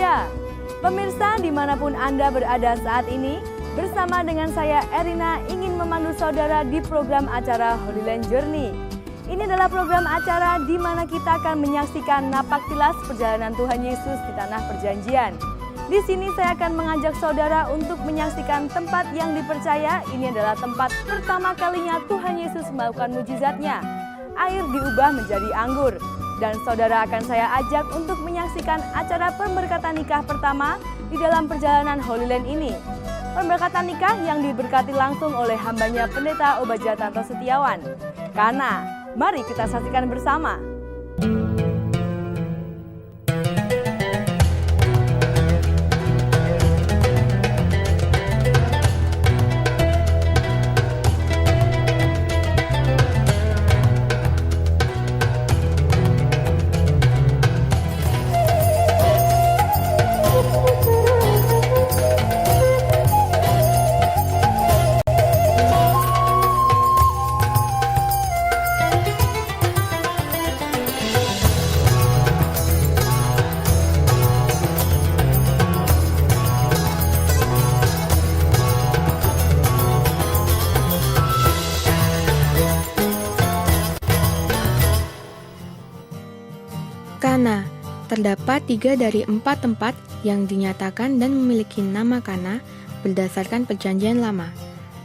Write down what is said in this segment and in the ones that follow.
Setia. Pemirsa dimanapun Anda berada saat ini, bersama dengan saya Erina ingin memandu saudara di program acara Holy Land Journey. Ini adalah program acara di mana kita akan menyaksikan napak tilas perjalanan Tuhan Yesus di tanah perjanjian. Di sini saya akan mengajak saudara untuk menyaksikan tempat yang dipercaya ini adalah tempat pertama kalinya Tuhan Yesus melakukan mujizatnya. Air diubah menjadi anggur. Dan saudara akan saya ajak untuk menyaksikan acara pemberkatan nikah pertama di dalam perjalanan Holy Land ini. Pemberkatan nikah yang diberkati langsung oleh hambanya Pendeta Obadjah Tanto Setiawan. Karena, mari kita saksikan bersama. Kana, terdapat 3 dari 4 tempat yang dinyatakan dan memiliki nama Kana berdasarkan perjanjian lama.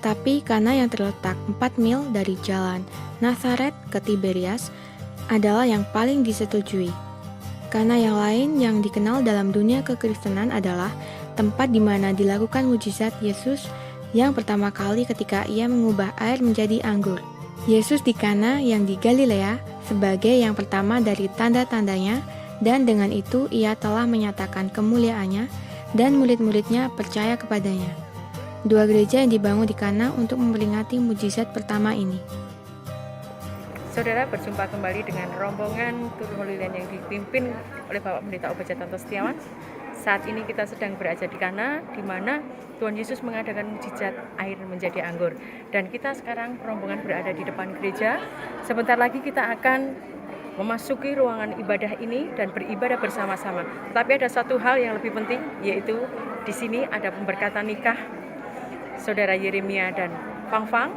Tapi Kana yang terletak 4 mil dari jalan Nazaret ke Tiberias adalah yang paling disetujui. Kana yang lain yang dikenal dalam dunia kekristenan adalah tempat di mana dilakukan mujizat Yesus yang pertama kali ketika ia mengubah air menjadi anggur. Yesus di Kana yang di Galilea sebagai yang pertama dari tanda-tandanya, dan dengan itu ia telah menyatakan kemuliaannya dan murid-muridnya percaya kepadanya. 2 gereja yang dibangun di Kana untuk memperingati mujizat pertama ini. Saudara, berjumpa kembali dengan rombongan tur Holy Land yang dipimpin oleh Bapak Pendeta Obadjah Tanto Setiawan. Saat ini kita sedang berada di Kana, di mana Tuhan Yesus mengadakan mujizat air menjadi anggur. Dan kita sekarang rombongan berada di depan gereja. Sebentar lagi kita akan memasuki ruangan ibadah ini dan beribadah bersama-sama. Tapi ada satu hal yang lebih penting, yaitu di sini ada pemberkatan nikah Saudara Yeremia dan Fang Fang.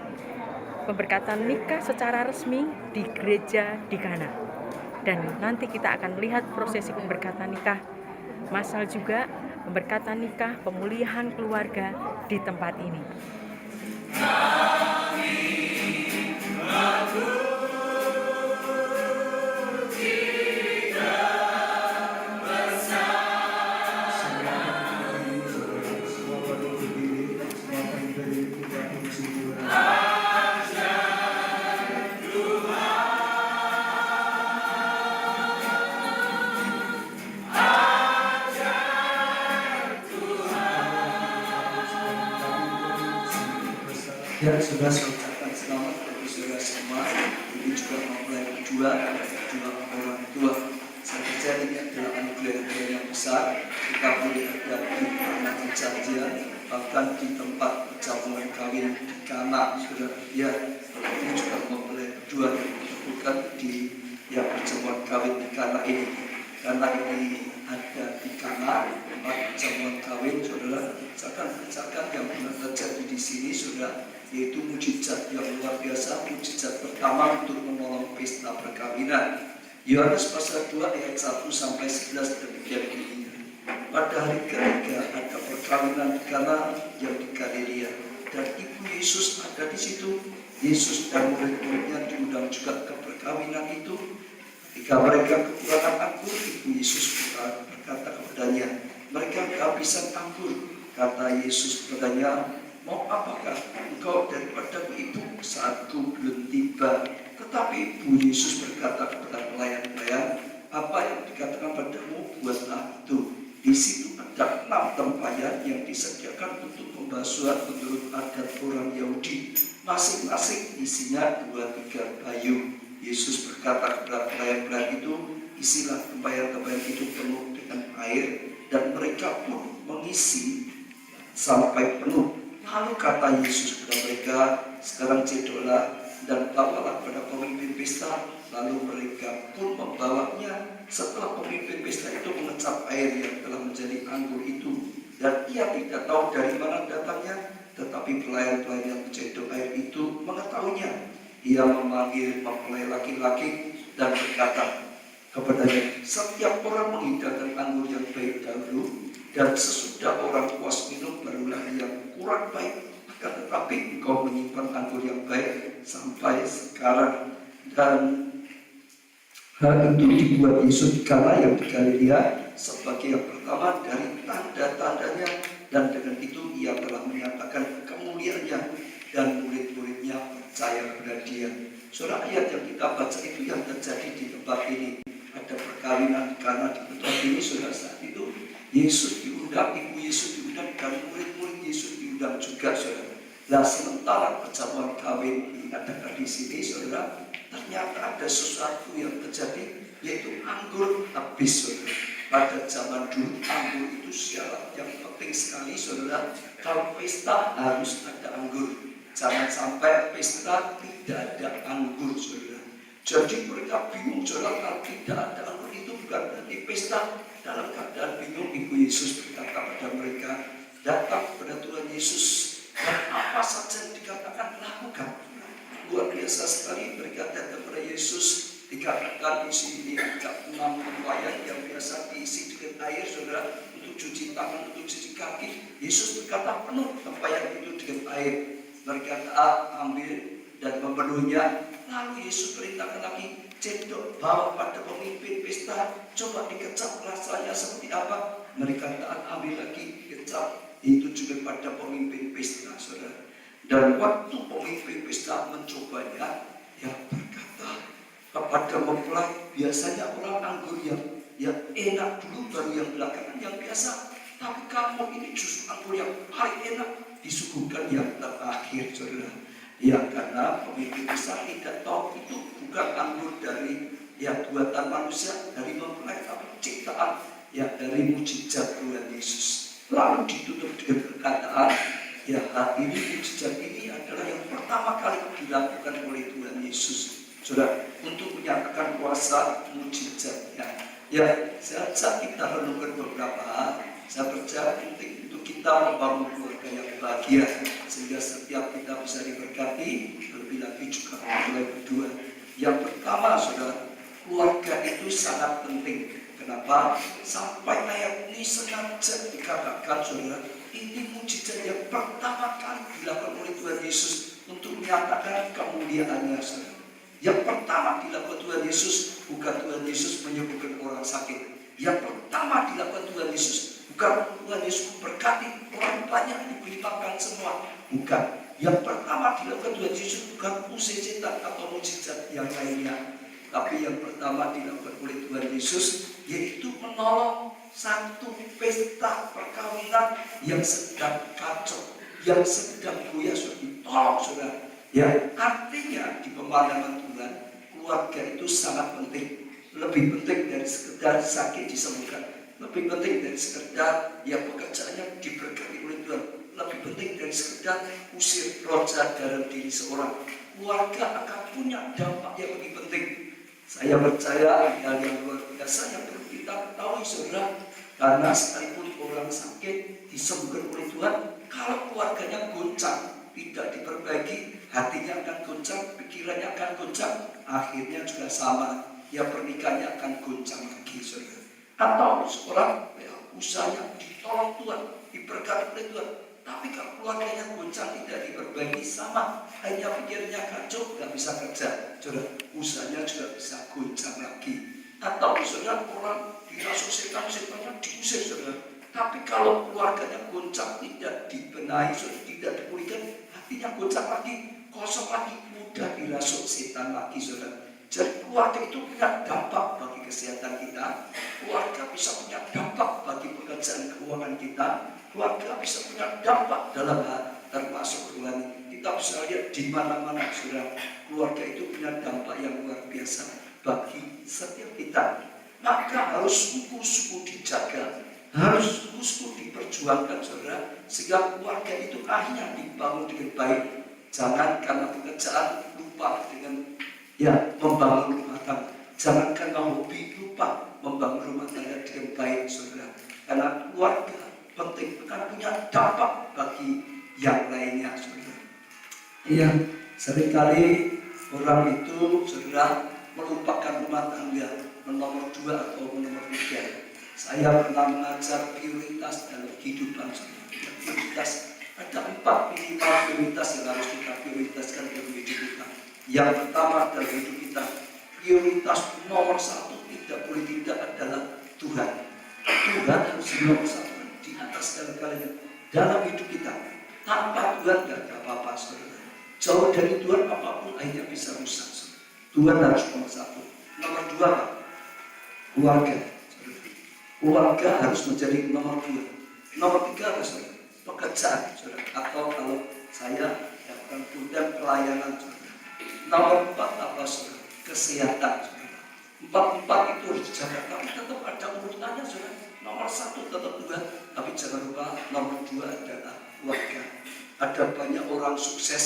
Pemberkatan nikah secara resmi di gereja di Kana. Dan nanti kita akan melihat prosesi pemberkatan nikah massal juga, pemberkatan nikah, pemulihan keluarga di tempat ini. Ya, sudah saya ucapkan selamat bagi saudara semua. Ini juga mempelai kedua orang tua. Saya percaya ini adalah anugerah yang besar. Kita boleh ada di tanah perjanjian, bahkan di tempat perjamuan kawin di Kana. Saudara, ya, ini juga mempelai kedua yang disebutkan di perjamuan kawin di Kana ini. Karena ini ada di Kana, tempat perjamuan kawin, saudara. Kejakan yang benar terjadi di sini, saudara, yaitu mujizat yang luar biasa, mujizat pertama untuk menolong pesta perkawinan. Yohanes pasal 2 ayat 1 sampai 11 demikian bunyinya. Pada hari ketiga ada perkawinan di Kana yang di Galilea, dan ibu Yesus ada di situ. Yesus dan murid-muridnya diundang juga ke perkawinan itu. Ketika mereka kekurangan anggur, ibu Yesus berkata kepadanya, mereka kehabisan anggur. Kata Yesus kepadanya, mau apakah engkau daripadaku itu saatku belum tiba? Tetapi ibu Yesus berkata kepada pelayan-pelayan, apa yang dikatakan padamu, buatlah itu. Di situ ada 6 tempayan yang disediakan untuk pembasuhan menurut adat orang Yahudi. Masing-masing isinya 2-3 kayu. Yesus berkata kepada pelayan-pelayan itu, isilah tempayan-tempayan itu penuh dengan air, dan mereka pun mengisi sampai penuh. Lalu kata Yesus kepada mereka, sekarang cedoklah dan bawalah kepada pemimpin pesta. Lalu mereka pun membawanya. Setelah pemimpin pesta itu mengecap air yang telah menjadi anggur itu, dan ia tidak tahu dari mana datangnya, tetapi pelayan-pelayan yang mencedok air itu mengetahuinya. Ia memanggil mempelai laki-laki dan berkata kepadanya, setiap orang menghidangkan anggur yang baik dahulu, dan sesudah orang puas minum barulah yang kurang baik. Akan tetapi engkau menyimpan anggur yang baik sampai sekarang. Dan hal itu dibuat Yesus di Kana yang di Galilea sebagai yang pertama dari tanda-tandanya, dan dengan itu ia telah menyatakan kemuliaannya, dan murid-muridnya percaya kepada dia. Surah ayat yang kita baca itu yang terjadi di tempat ini. Ada perkawinan di Kana di tempat ini. Saudara, saat itu Yesus diundang, ibu Yesus diundang, dan murid-murid Yesus diundang juga, saudara. Nah, sementara perjamuan kawin diadakan di sini, saudara, ternyata ada sesuatu yang terjadi, yaitu anggur habis, saudara. Pada zaman dulu anggur itu syarat yang penting sekali, saudara. Kalau pesta harus ada anggur. Jangan sampai pesta tidak ada anggur, saudara. Jadi mereka bingung, saudara, kalau tidak ada anggur itu bukan berarti pesta. Dalam keadaan bingung, ibu Yesus berkata pada mereka, datang kepada Tuhan Yesus, dan apa saja yang dikatakan lakukan. Luar biasa sekali mereka datang kepada Yesus. Dikatakan di sini ada 6 tempayan yang biasa diisi dengan air, saudara, untuk cuci tangan, untuk cuci kaki. Yesus berkata penuh tempayan itu dengan air. Mereka ambil dan memenuhnya. Lalu Yesus perintahkan lagi, cendok bawa pada pemimpin pesta, coba dikecap rasanya seperti apa. Mereka taat, ambil lagi, kecap. Itu juga pada pemimpin pesta, saudara. Dan waktu pemimpin pesta mencobanya, ya berkata kepada mempelai, biasanya orang anggur yang enak dulu, baru yang belakangan yang biasa. Tapi kamu ini justru anggur yang paling enak, disuguhkan yang terakhir, saudara. Ya, karena pemimpin pesta tidak tahu itu bukan anggur dari buatan manusia, dari mempelai, tapi ciptaan dari mujizat Tuhan Yesus. Lalu ditutup dengan perkataan, ini mujizat ini adalah yang pertama kali dilakukan oleh Tuhan Yesus, saudara, untuk menyatakan kuasa mujizatnya. Saat kita renungkan beberapa hal, saya percaya penting untuk kita membangun keluarga yang bahagia, sehingga setiap kita bisa diberkati, lebih lagi juga mulai berdua. Yang pertama, saudara, keluarga itu sangat penting. Kenapa? Sampai ayat ini sengaja dikatakan, saudara, ini mujizat yang pertama kali dilakukan oleh Tuhan Yesus untuk menyatakan kemuliaannya, saudara. Yang pertama dilakukan Tuhan Yesus, bukan Tuhan Yesus menyembuhkan orang sakit. Yang pertama dilakukan Tuhan Yesus, bukan Tuhan Yesus memberkati orang banyak diberi makan semua. Bukan. Yang pertama dilakukan Tuhan Yesus bukan usir setan atau mujizat yang lainnya. Tapi yang pertama dilakukan oleh Tuhan Yesus, yaitu menolong satu pesta perkawinan yang sedang kacau, yang sedang goyah, sudah ditolong, saudara. Artinya di pemandangan Tuhan, keluarga itu sangat penting. Lebih penting dari sekedar sakit disembuhkan, lebih penting dari sekedar pekerjaannya diberkati oleh Tuhan, lebih penting dari sekedar usir roh jahat dalam diri seorang. Keluarga akan punya dampak yang lebih penting. Saya percaya hal yang luar biasa yang perlu kita ketahui, saudara, karena sekalipun orang sakit disembuhkan oleh Tuhan, kalau keluarganya goncang, tidak diperbaiki, hatinya akan goncang, pikirannya akan goncang, akhirnya juga sama, pernikahannya akan goncang lagi, saudara. Atau seorang usahanya ditolong Tuhan, diberkati oleh Tuhan, tapi kalau keluarganya goncang, tidak diperbaiki, sama, hanya pikirannya kacau, nggak bisa kerja, saudara, usahanya juga bisa goncang lagi. Atau saudara, orang dirasuki setan-setannya diusir, saudara, tapi kalau keluarganya goncang, tidak dibenahi, saudara, tidak dipulihkan, hatinya goncang lagi, kosong lagi, mudah dirasuk setan lagi, saudara. Jadi keluarga itu punya dampak bagi kesehatan kita, keluarga bisa punya dampak bagi pekerjaan keuangan kita, keluarga bisa punya dampak dalam hal termasuk rohani. Kita bisa lihat di mana-mana, saudara, keluarga itu punya dampak yang luar biasa bagi setiap kita. Maka harus suku-suku dijaga, harus suku-suku diperjuangkan, saudara, sehingga keluarga itu akhirnya dibangun dengan baik. Jangan karena pekerjaan lupa dengan membangun rumah tangga. Jangan karena hobi lupa membangun rumah tangga dengan baik, saudara. Karena keluarga penting, akan punya dampak bagi yang lainnya, saudara. Iya, seringkali orang itu saudara melupakan rumah tangga, nomor 2 atau nomor 3. Saya pernah mengajar prioritas dalam kehidupan, saudara. Prioritas, ada 4 minimal prioritas yang harus kita prioritaskan dalam hidup kita. Yang pertama dalam hidup kita, prioritas nomor 1 tidak boleh tidak adalah Tuhan. Tuhan harus nomor 1 di atas segala-galanya dalam hidup kita. Tanpa Tuhan tidak ada apa-apa, saudara. Jauh dari Tuhan apapun akhirnya bisa rusak, saudara. Tuhan harus nomor 1. Nomor 2, keluarga. Saudara. Keluarga harus menjadi nomor 2. Nomor 3 apa, saudara? Pekerjaan, saudara. Atau kalau saya lakukan full-time pelayanan, saudara. Nomor 4 apa, saudara? Kesehatan, saudara. 4 itu harus dijaga, tapi tetap ada urutannya, saudara. Nomor 1 tetap Tuhan, tapi jangan lupa nomor 2 adalah keluarga. Ada banyak orang sukses,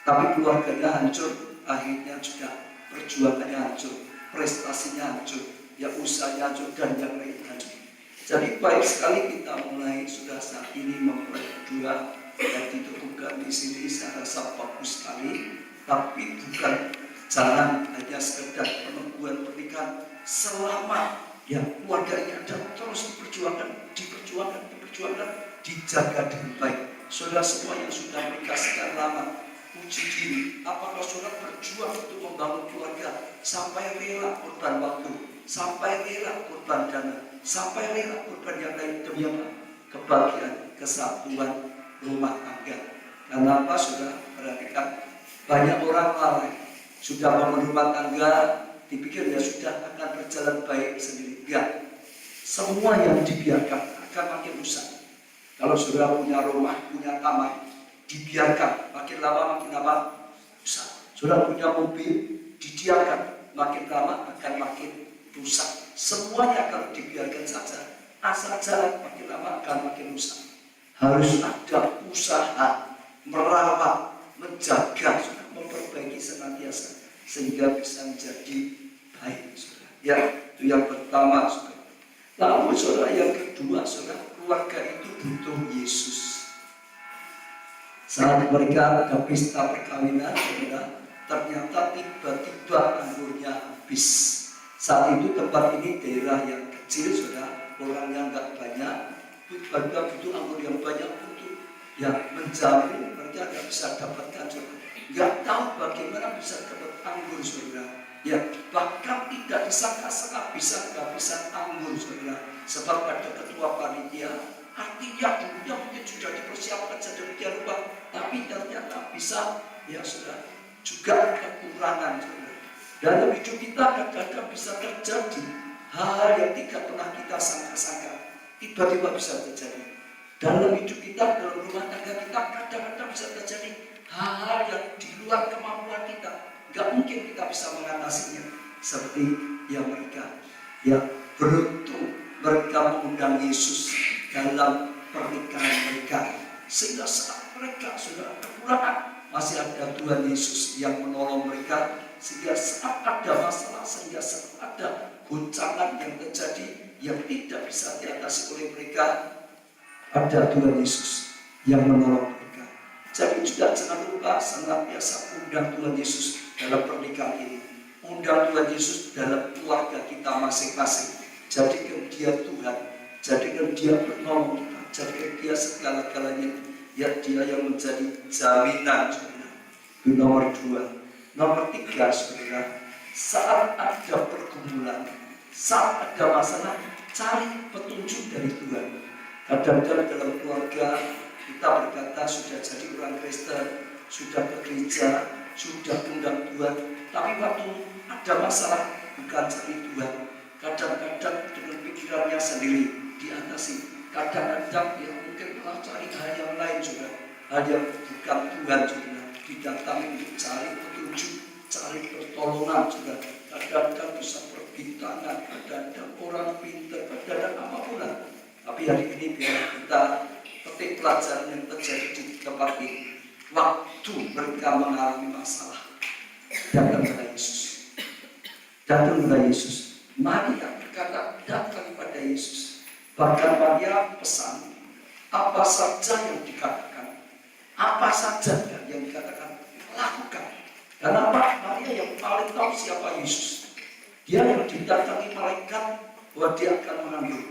tapi keluarganya hancur, akhirnya juga perjuangannya hancur, prestasinya hancur, ya usahanya hancur, dan yang lain hancur. Jadi baik sekali kita mulai sudah saat ini memulai kedua, dan ditemukan di sini saya rasa bagus sekali, tapi bukan jangan hanya sekedar peneguhan pernikahan selama ya keluarga ini ada, terus diperjuangkan, dijaga dengan baik. Saudara semua yang sudah menikah sekian lama, uji diri, apakah saudara berjuang untuk membangun keluarga sampai rela korban waktu, sampai rela korban dana, sampai rela korban yang lain demi apa? Kebahagiaan, kesatuan rumah tangga. Karena apa, saudara? Perhatikan, banyak orang lalai sudah bangun rumah tangga, dipikir ya sudah akan berjalan baik sendiri. Enggak, semua yang dibiarkan akan makin rusak. Kalau saudara punya rumah, punya taman, dibiarkan makin lama makin lama rusak. Saudara punya mobil, didiamkan makin lama akan makin rusak. Semuanya kalau dibiarkan saja, asal jalan makin lama akan makin rusak. Harus ada usaha merawat, menjaga, saudara, memperbaiki senantiasa sehingga bisa menjadi baik, saudara. Ya, itu yang pertama, saudara. Lalu saudara yang kedua, saudara, keluarga itu butuh Yesus. Saat mereka ada pesta perkawinan, saudara, ternyata tiba-tiba anggurnya habis. Saat itu tempat ini daerah yang kecil, saudara, orangnya nggak banyak, tiba-tiba butuh anggur yang banyak untuk ya menjamin mereka nggak bisa dapatkan, saudara. Nggak tahu bagaimana bisa dapat anggur, saudara. Ya, bahkan tidak disangka-sangka bisa kehabisan anggur, saudara. Sebab ada ketua panitia, artinya dulunya mungkin sudah dipersiapkan sedemikian rupa, tapi ternyata bisa, ya saudara, juga kekurangan, saudara. Dalam hidup kita kadang-kadang bisa terjadi hal yang tidak pernah kita sangka-sangka, tiba-tiba bisa terjadi. Dalam hidup kita, dalam rumah tangga kita, kadang-kadang bisa terjadi hal-hal yang di luar kemampuan kita. Gak mungkin kita bisa mengatasinya seperti yang mereka. Ya, beruntung mereka mengundang Yesus dalam pernikahan mereka, sehingga saat mereka sudah kekurangan, masih ada Tuhan Yesus yang menolong mereka. Sehingga saat ada masalah, sehingga saat ada goncangan yang terjadi yang tidak bisa diatasi oleh mereka, ada Tuhan Yesus yang menolong mereka. Jadi juga jangan lupa senantiasa undang Tuhan Yesus dalam pernikahan ini, undang Tuhan Yesus dalam keluarga kita masing-masing. Jadikan dia Tuhan, jadikan dia penolong kita, jadikan dia segala-galanya. Ya, dia yang menjadi jaminan, saudara. Itu nomor 2. Nomor 3, saudara, saat ada pergumulan, saat ada masalah, cari petunjuk dari Tuhan. Kadang-kadang dalam keluarga kita berkata sudah jadi orang Kristen, sudah ke gereja, sudah undang Tuhan, tapi waktu ada masalah bukan cari Tuhan. Kadang-kadang dengan pikirannya sendiri diatasi. Kadang-kadang dia mungkin malah cari hal yang lain juga, hal yang bukan Tuhan juga. Didatangi untuk cari petunjuk, cari pertolongan juga. Kadang-kadang bisa perbintangan, kadang-kadang orang pintar, kadang-kadang apapun lah. Tapi hari ini biar kita petik pelajaran yang terjadi di tempat ini. Waktu mereka mengalami masalah, datang kepada Yesus. Datang kepada Yesus. Maria berkata, datang kepada Yesus. Bahkan Maria pesan, apa saja yang dikatakan, apa saja yang dikatakan, lakukan. Karena apa? Maria yang paling tahu siapa Yesus. Dia yang didatangi malaikat bahwa dia akan mengandung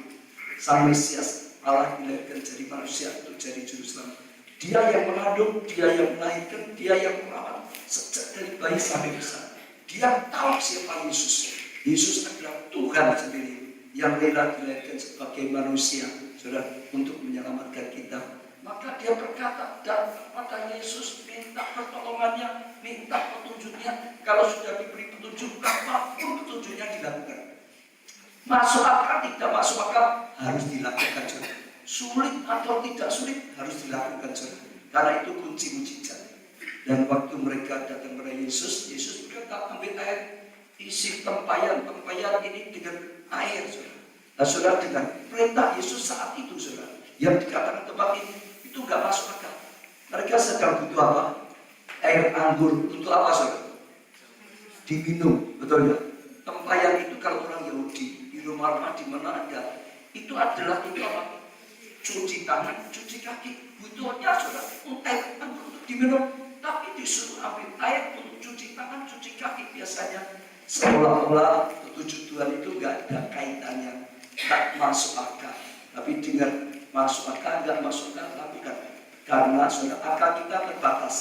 Sang Mesias, Allah dilahirkan jadi manusia untuk jadi juru selamat. Dia yang mengandung, dia yang melahirkan, dia yang merawat sejak dari bayi sampai besar. Dia tahu siapa Yesus. Yesus adalah Tuhan sendiri yang rela dilahirkan sebagai manusia, saudara, untuk menyelamatkan kita. Maka dia berkata dan kepada Yesus, minta pertolongannya, minta petunjuknya. Kalau sudah diberi petunjuk, apapun petunjuknya dilakukan. Masuk akal, tidak masuk akal, harus dilakukan, saudara. Sulit atau tidak sulit, harus dilakukan, saudara. Karena itu kunci mujizat. Dan waktu mereka datang kepada Yesus, Yesus berkata, ambil air, isi tempayan ini dengan air, saudara. Nah, saudara, dengan perintah Yesus saat itu, saudara, yang dikatakan tempat ini, itu nggak masuk akal. Mereka sedang butuh apa? Air anggur. Untuk apa, saudara? Diminum, betul ya? Tempayan itu kalau orang Yahudi di rumah di mana ada, itu adalah itu apa? Cuci tangan, cuci kaki. Butuhnya, saudara, air anggur untuk diminum. Tapi disuruh ambil air untuk cuci tangan, cuci kaki. Biasanya seolah-olah petunjuk Tuhan itu nggak ada kaitannya, tak masuk akal. Tapi dengan masuk akal, nggak masuk akal, lakukan. Karena saudara, akal kita terbatas.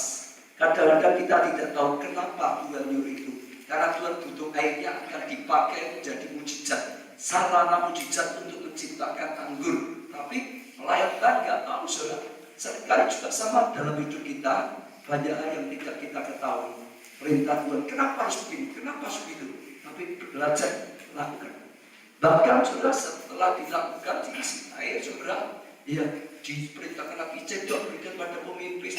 Kadang-kadang kita tidak tahu kenapa Tuhan nyuruh itu. Karena Tuhan butuh airnya akan dipakai menjadi mujizat, sarana mujizat untuk menciptakan anggur. Tapi melainkan nggak tahu, saudara. Seringkali juga sama dalam hidup kita, banyak hal yang tidak kita ketahui. Perintah Tuhan, kenapa harus begini, kenapa harus begitu. Tapi belajar, lakukan. Bahkan saudara, setelah dilakukan diisi air, saudara, ya diperintahkan lagi cedok berikan pada pemimpin.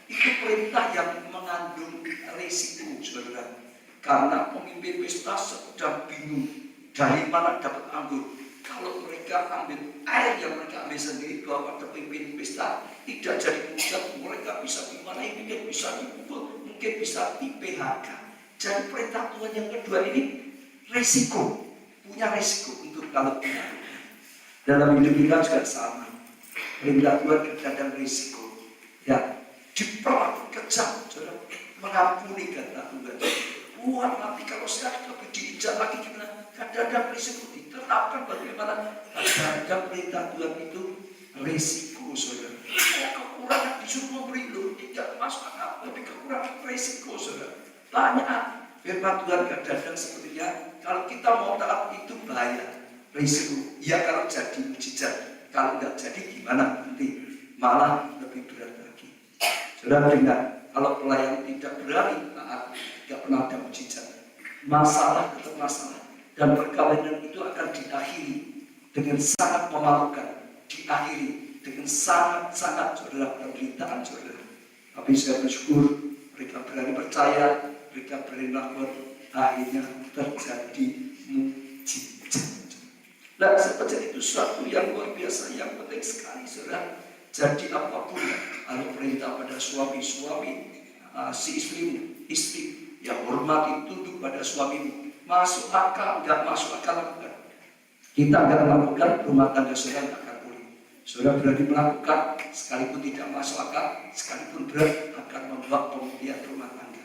Itu perintah yang mengandung risiko, saudara. Karena pemimpin pesta sedang bingung dari mana dapat anggur. Kalau mereka ambil air yang mereka ambil sendiri bawa pada pemimpin pesta, tidak jadi mujizat. Mereka bisa dimarahi, mungkin bisa dipukul, mungkin bisa di PHK. Jadi perintah Tuhan yang kedua ini risiko, punya risiko untuk kalau kita. Dalam hidup kita juga sama. Perintah Tuhan kadang risiko. Ya, diperlakukan kejam, saudara. Mengampuni kata Tuhan. Tuhan, nanti kalau saya lebih diinjak lagi gimana? Kadang-kadang risiko diterapkan bagaimana? Kadang-kadang perintah Tuhan itu risiko, saudara. Kekurangan disuruh memberi lo, tidak masuk akal, tapi kekurangan risiko, saudara. Banyak firman Tuhan kadang-kadang sepertinya kalau kita mau taat itu bahaya, risiko. Ya kalau jadi mujizat, kalau nggak jadi gimana nanti? Malah lebih berat lagi. Saudara dengar, kalau pelayan tidak berani taat, tidak pernah ada mujizat. Masalah tetap masalah. Dan perkawinan itu akan diakhiri dengan sangat memalukan. Diakhiri dengan sangat-sangat, saudara, penderitaan, saudara. Tapi saya bersyukur mereka berani percaya, mereka berani lakukan, akhirnya terjadi mujizat. Nah, seperti itu suatu yang luar biasa, yang penting sekali, saudara. Jadi apapun, kalau perintah pada suami, si istri yang hormati, tunduk pada suamimu. Masuk akal, enggak masuk akal, lakukan. Kita enggak melakukan, rumah tangga saudara akan pulih. Saudara berani melakukan, sekalipun tidak masuk akal, sekalipun berat, akan membuat pemulihan rumah tangga.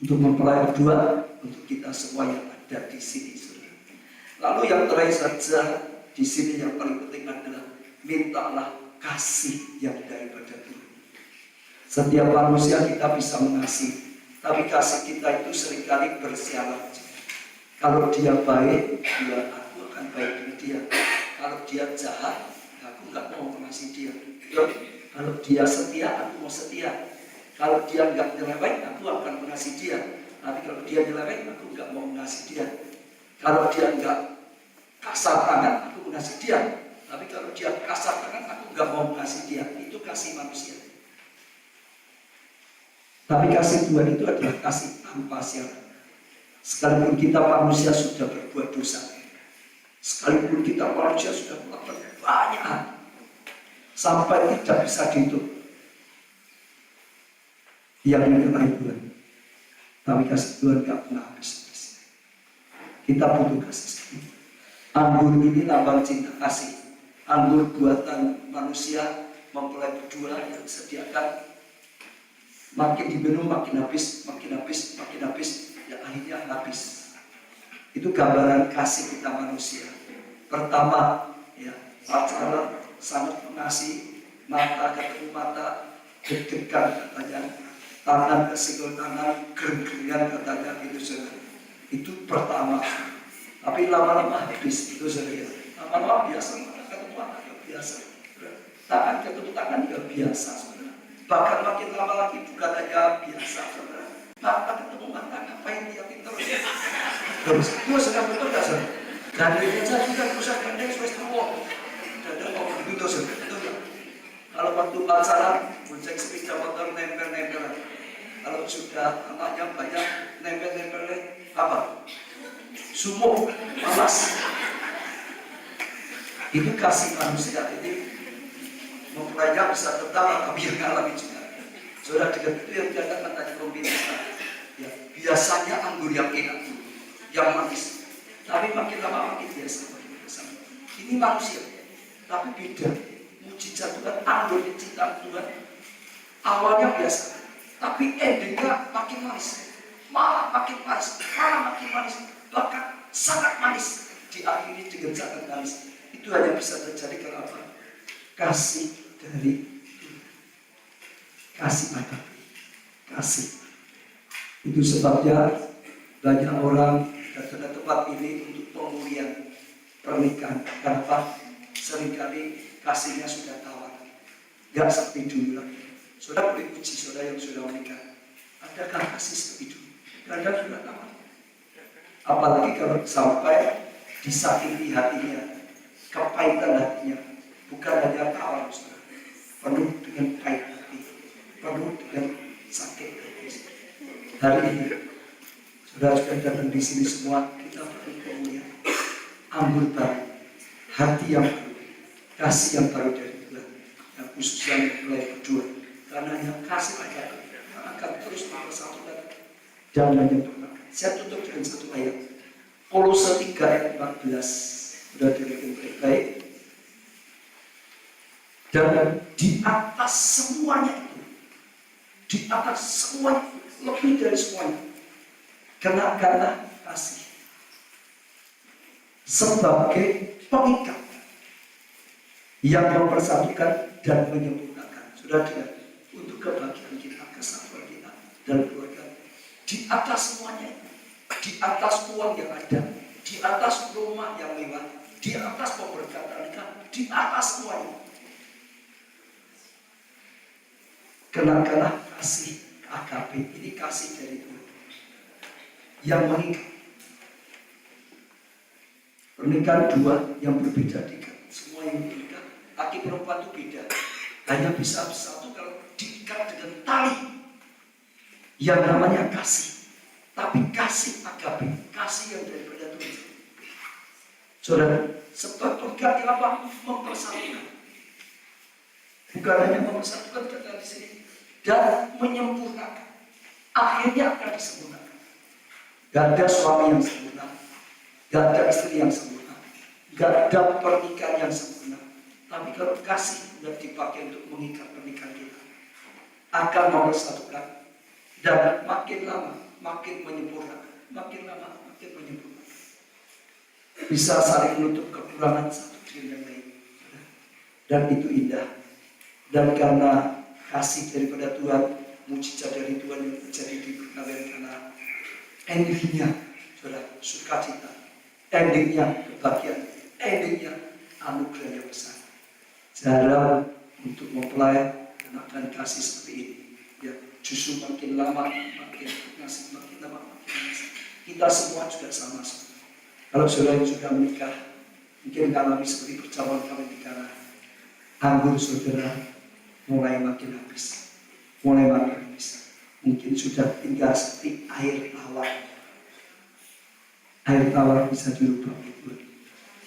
Untuk mempelai berdua, untuk kita semua yang ada di sini, saudara. Lalu yang terakhir saja di sini yang paling penting adalah mintalah kasih yang daripada Tuhan. Setiap manusia kita bisa mengasihi, tapi kasih kita itu seringkali bersyarat. Kalau dia baik, ya aku akan baik dengan dia. Kalau dia jahat, aku nggak mau mengasihi dia. Kalau dia setia, aku mau setia. Kalau dia nggak nyeleweng, aku akan mengasihi dia. Tapi kalau dia nyeleweng, aku nggak mau mengasihi dia. Kalau dia nggak kasar tangan, aku mengasihi dia. Tapi kalau dia kasar tangan, aku nggak mau mengasihi dia. Itu kasih manusia. Tapi kasih Tuhan itu adalah kasih tanpa syarat. Sekalipun kita manusia sudah berbuat dosa, sekalipun kita manusia sudah melakukan banyak hal, sampai tidak bisa dihitung yang menyertai Tuhan. Tapi kasih Tuhan tidak pernah habis. Kita butuh kasih. Anggur ini lambang cinta kasih. Anggur buatan manusia mempelai berdua yang disediakan, makin diminum makin habis, makin habis, makin habis, ya akhirnya habis. Itu gambaran kasih kita manusia. Pertama, ya, pacaran sangat mengasihi, mata ketemu mata, deg-degan katanya, tangan kesenggol tangan, gereng-gerengan katanya, gitu saudara. Itu pertama. Tapi lama-lama habis, itu saudara. Lama-lama biasa, mata ketemu mata biasa. Tangan ketemu tangan ya biasa, saudara. Bahkan makin lama lagi bukan hanya biasa, saudara. Mata ketemu mata, ngapain dia pintar? Terus, itu sedang betul gak, saudara? Gandengnya saja kan pusat gandeng, sudah semua. Tidak mau begitu, saudara. Betul gak? Kalau waktu pacaran, bonceng sepeda motor nempel-nempelan. Kalau sudah anaknya banyak, nempel-nempelnya apa? Sumuk, malas. Itu kasih manusia, ini mempelainya bisa tertawa, tapi yang ngalami juga. Saudara, dengan itu yang dikatakan tadi pembinaan. Ya, biasanya anggur yang enak, yang manis. Tapi makin lama makin biasa. Ini manusia, tapi beda. Mujizat Tuhan, anggur cinta Tuhan. Awalnya biasa, tapi endingnya makin manis. Malah makin manis, malah makin manis. Bahkan sangat manis. Diakhiri dengan sangat manis. Itu hanya bisa terjadi karena apa? Kasih dari Tuhan. Kasih ada. Kasih. Itu sebabnya banyak orang datang ke tempat ini untuk pemulihan pernikahan. Kenapa? Seringkali kasihnya sudah tawar. Gak seperti dulu lagi. Saudara boleh uji saudara yang sudah menikah. Adakah kasih seperti dulu? Kadang sudah tawar. Apalagi kalau sampai disakiti hatinya, kepahitan hatinya, bukan hanya tawar, saudara, penuh dengan pahit hati, penuh dengan sakit hati. Hari ini, saudara sudah datang di sini semua, kita perlu pemulihan, anggur baru, hati yang baru, kasih yang baru dari Tuhan, yang khusus yang mulai berdua, karena yang kasih akan terus mempersatukan dan menyempurnakan. Saya tutup dengan satu ayat. Kolose 3 ayat 14 sudah dilihat baik. Dan di atas semuanya itu, di atas semuanya, lebih dari semuanya, kenakanlah kasih sebagai pengikat yang mempersatukan dan menyempurnakan. Sudah dengar, untuk kebahagiaan kita, kesatuan kita dan keluarga. Di atas semuanya itu, di atas uang yang ada, di atas rumah yang mewah, di atas pemberkatan kita, di atas semuanya. Kenakanlah kasih agape, ini kasih dari Tuhan yang mengikat. Pernikahan dua yang berbeda diikat, semua yang menikah, laki perempuan itu beda, hanya bisa bersatu kalau diikat dengan tali yang namanya kasih. Tapi kasih agape, kasih yang daripada Tuhan. Saudara, sebab pernikahan apa? Mempersatukan. Bukan hanya mempersatukan kita di sini, dan menyempurnakan. Akhirnya akan disempurnakan. Gak ada suami yang sempurna, gak ada istri yang sempurna, gak ada pernikahan yang sempurna. Tapi kalau kasih sudah dipakai untuk mengikat pernikahan kita, akan mempersatukan dan makin lama makin menyempurnakan, makin lama makin menyempurnakan. Bisa saling menutup kekurangan satu dengan yang lain, dan itu indah. Dan karena kasih daripada Tuhan, mujizat dari Tuhan yang terjadi di perkawinan karena endingnya, saudara, sukacita, endingnya kebahagiaan, endingnya anugerah yang besar. Cara untuk mempelai kenakan kasih seperti ini, ya justru makin lama makin ngasih, makin lama makin ngasih. Kita semua juga sama. Kalau saudara yang sudah menikah, mungkin mengalami seperti perjamuan kami di Kana, anggur saudara mulai makin habis, mulai makin habis. Mungkin sudah tinggal seperti air tawar. Air tawar bisa dirubah itu.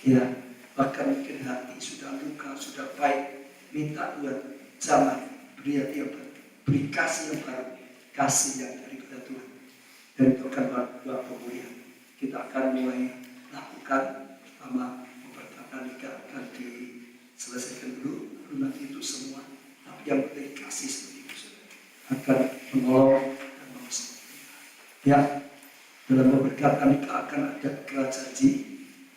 Ya, bahkan mungkin hati sudah luka, sudah pahit. Minta Tuhan, jangan beri hati yang baru, beri kasih yang baru, kasih yang daripada Tuhan. Dan itu akan buat pemulihan. Kita akan mulai lakukan pertama memberkatan nikah akan diselesaikan dulu, lalu nanti itu semua. Tapi yang penting kasih seperti itu akan menolong dan mengasihi. Ya, dalam memberkatan nikah akan ada ikrar janji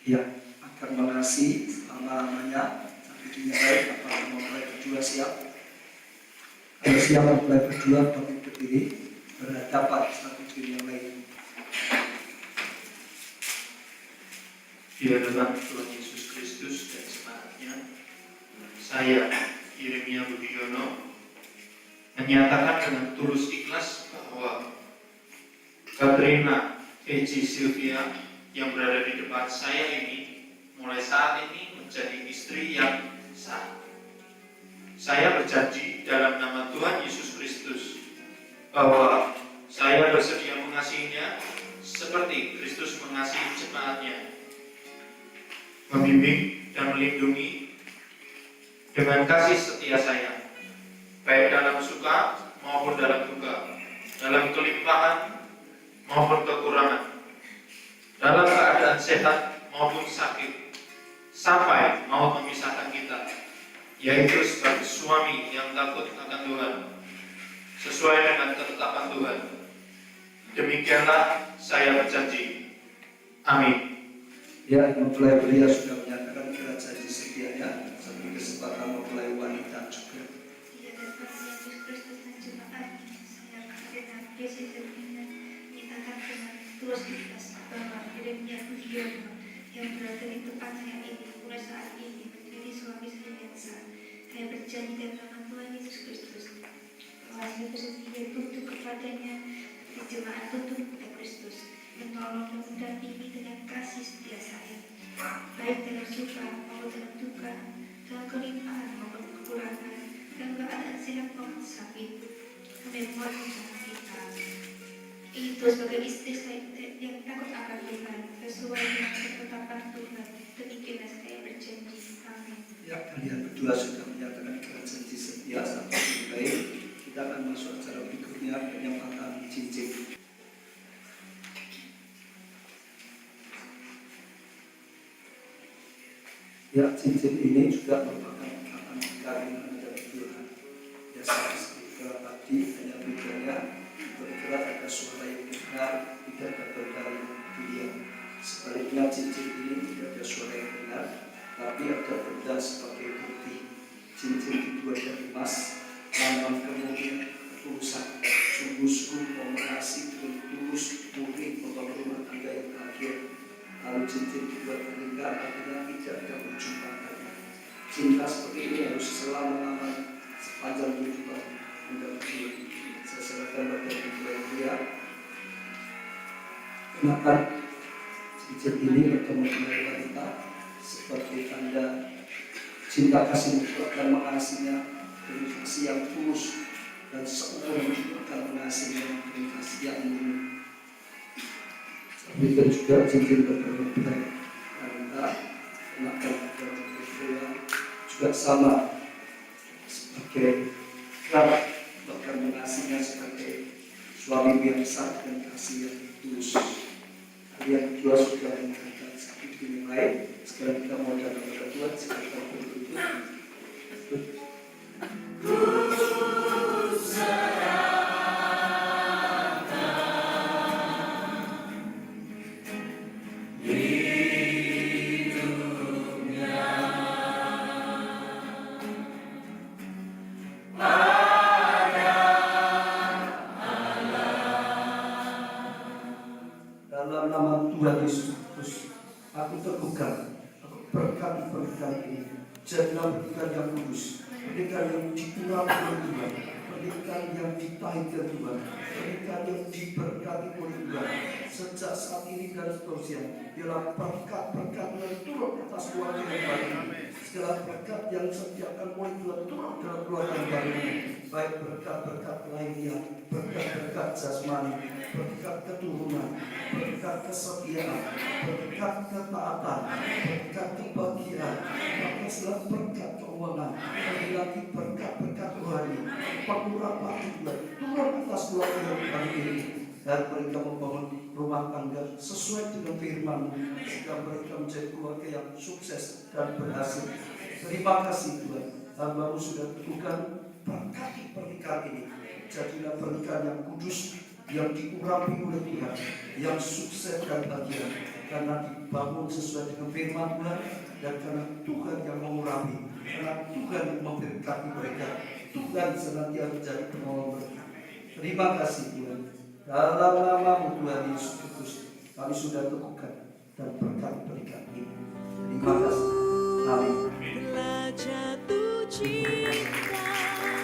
yang akan mengasihi selama-lamanya sampai dunia lain. Apakah mempelai berdua siap? Kalau siap mempelai berdua bangkit berdiri berhadapan satu dengan yang lain. Di hadapan Tuhan Yesus Kristus dan semangatnya, saya, Yeremia Budiono, menyatakan dengan tulus ikhlas bahwa Katrina Eci Sylvia yang berada di depan saya ini mulai saat ini menjadi istri yang sah. Saya berjanji dalam nama Tuhan Yesus Kristus bahwa saya bersedia mengasihinya seperti Kristus mengasihi jemaatnya, membimbing dan melindungi dengan kasih setia saya, baik dalam suka maupun dalam duka, dalam kelimpahan maupun kekurangan, dalam keadaan sehat maupun sakit, sampai maut memisahkan kita, yaitu sebagai suami yang takut akan Tuhan, sesuai dengan ketetapan Tuhan. Demikianlah saya berjanji. Amin. Ya, mempelai pria sudah menyatakan ikrar janji setianya sampai kesempatan mempelai wanita juga. Di hadapan Yesus Kristus dan jemaatnya, saya Katrina Eci Sylvia menyatakan dengan tulus ikhlas bahwa Yeremia Budiono yang berada di depan saya ini mulai saat ini menjadi suami saya yang sah. Saya berjanji dalam nama Tuhan Yesus Kristus bahwa saya bersedia tunduk kepadanya seperti jemaat tunduk kepada Kristus, menolong dan mendampingi dengan kasih setia saya, baik dalam suka maupun dalam duka, dalam kelimpahan maupun kekurangan, dalam keadaan sehat maupun sakit. Kami mohon bersama kita. Itu sebagai istri saya yang takut akan Tuhan, sesuai dengan ketetapan Tuhan. Demikianlah saya berjanji. Amin. Ya, kalian berdua sudah menyatakan ikrar janji setia sampai baik. Kita akan masuk acara berikutnya, penyempatan cincin. Ya, cincin ini juga merupakan ikatan kawin antara Tuhan. Ya, seperti tadi hanya bedanya bergerak ada suara yang dengar, tidak ada benda yang dilihat. Sebaliknya cincin ini tidak ada suara yang dengar, tapi ada benda sebagai bukti. Cincin dibuat dari emas, lambang kemudian ketulusan. Sungguh-sungguh mau mengasihi dengan tulus, murni membangun rumah tangga yang bahagia. Lalu cincin dibuat meninggal, artinya tidak ada ujung pangkalnya. Cinta seperti ini harus selama-lamanya sepanjang kehidupan Anda berdua. Saya serahkan pada mempelai pria. Kenakan cincin ini bertemu dengan wanita sebagai tanda cinta kasih dan mengasihinya dengan kasih yang tulus dan seumur hidup akan mengasihinya dengan kasih yang murni. Demikian juga cincin bertemu dengan wanita kenakan pada mempelai pria juga sama sebagai kerabat bahkan mengasihinya sebagai suami yang sah dan kasih yang tulus. Kalian berdua sudah mengatakan satu dengan yang lain. Sekarang kita mau datang kepada Tuhan. Sekarang kita berdoa. Dalam nama Tuhan Yesus Kristus, aku terbuka, aku berkati pernikahan ini. Jadilah pernikahan yang kudus, pernikahan yang diurapi oleh Tuhan, pernikahan yang ditahirkan Tuhan, pernikahan yang diberkati oleh Tuhan. Sejak saat ini dan seterusnya, ialah berkat-berkat yang turun atas keluarga yang baru. Segala berkat yang disediakan oleh Tuhan turun dalam keluarga yang baru ini. Baik berkat-berkat lainnya, berkat-berkat jasmani, berkat keturunan, berkat kesetiaan, berkat ketaatan, berkat kebahagiaan, bahkan segala berkat keuangan, lagi berkat-berkat rohani, pengurapan Tuhan turun atas keluarga yang baru ini. dan mereka membangun rumah tangga sesuai dengan firman-Mu, sehingga mereka menjadi keluarga yang sukses dan berhasil. Terima kasih Tuhan, hamba-Mu sudah teguhkan, berkati pernikahan ini, jadilah pernikahan yang kudus, yang diurapi oleh Tuhan, yang sukses dan bahagia, karena dibangun sesuai dengan firman Tuhan, dan karena Tuhan yang mengurapi, karena Tuhan yang memberkati mereka, Tuhan senantiasa menjadi penolong mereka. Terima kasih Tuhan, dalam nama-Mu Tuhan Yesus Kristus, kami sudah teguhkan dan berkati pernikahan ini. Terima kasih. Amin. Jatuh cinta kepadamu.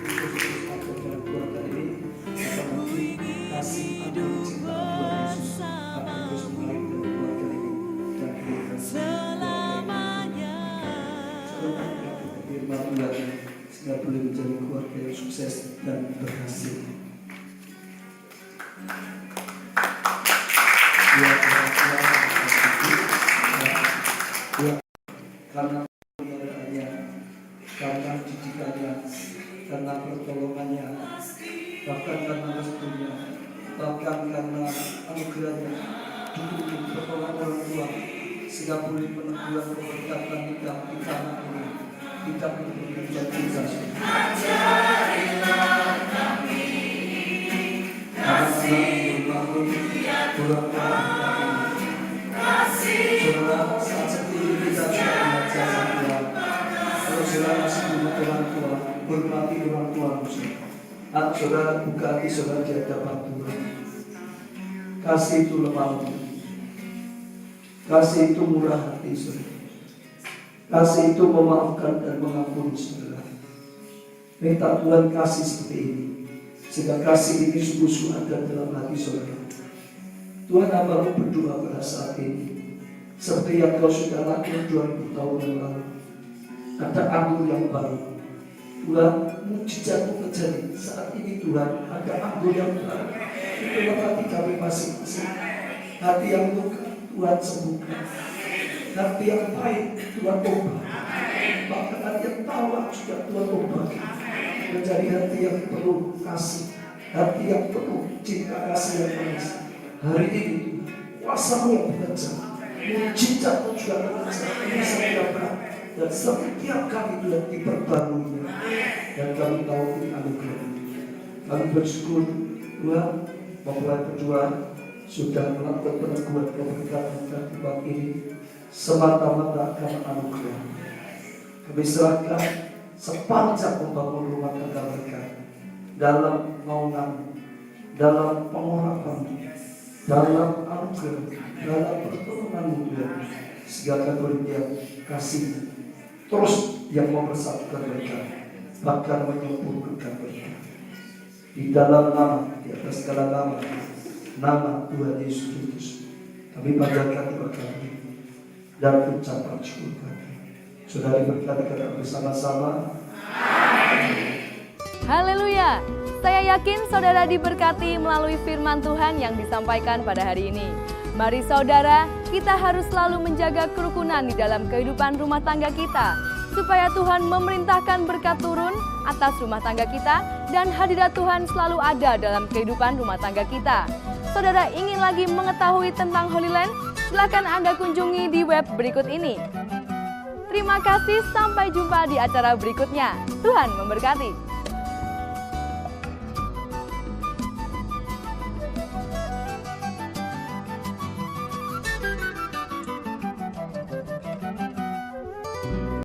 Kasih akan cinta Tuhan Yesus akan terus mengalir dalam keluarga ini dan kehidupan Selamanya. firman Tuhan sehingga boleh menjadi keluarga yang sukses dan berhasil. Karena pemeliharaannya, karena didikannya, karena pertolongannya, bahkan karena restunya, bahkan karena anugerahnya, didukung pertolongan orang tua, sehingga boleh meneguhkan keberkatan nikah kita anak ini. Kita memberikan cinta. Ajarilah kami kasih membangun saudara, saat seperti ini kita sudah belajar sama Tuhan. Kalau saudara masih punya orang tua, hormati orang tua saudara. Saudara buka hati saudara di hadapan Tuhan. Kasih itu lemah lembut. Kasih itu murah hati saudara. Kasih itu memaafkan dan mengampuni saudara. Minta Tuhan kasih seperti ini, sehingga kasih ini sungguh-sungguh ada dalam hati saudara. Tuhan, hamba-Mu berdoa pada saat ini, seperti yang Kau sudah lakukan 2000 tahun yang lalu. Ada anggur yang baru. Tuhan, mujizat-Mu terjadi saat ini Tuhan. Ada anggur yang baru. Itu hati kami masing-masing. Hati yang luka Tuhan sembuhkan. Hati yang baik Tuhan ubah. Bahkan hati yang tawar juga Tuhan ubah. Menjadi hati yang penuh kasih, hati yang penuh cinta kasih yang manis. Hari ini kuasa-Mu yang bekerja, mujizat-Mu juga bekerja. Ini setiap hari dan setiap kali Tuhan diperbarui, dan kami tahu ini anugerah. Kami bersyukur Tuhan mempelai berdua sudah melakukan peneguhan keberkatan dan kebak ini semata-mata karena anugerah. Kami serahkan sepanjang membangun rumah tangga mereka dalam naungan, dalam pengurapan, dalam anugerah, dalam pertolongan-Mu Tuhan, sehingga karunia kasih terus yang mempersatukan mereka, bahkan menyempurnakan mereka. Di dalam nama, di atas segala nama, nama Tuhan Yesus Kristus, kami panjatkan doa kami dan ucapan syukur kami. Sudah diberkati bersama-sama. Haleluya. Saya yakin saudara diberkati melalui firman Tuhan yang disampaikan pada hari ini. Mari saudara, kita harus selalu menjaga kerukunan di dalam kehidupan rumah tangga kita, supaya Tuhan memerintahkan berkat turun atas rumah tangga kita dan hadirat Tuhan selalu ada dalam kehidupan rumah tangga kita. Saudara ingin lagi mengetahui tentang Holy Land? Silakan Anda kunjungi di web berikut ini. Terima kasih, sampai jumpa di acara berikutnya. Tuhan memberkati.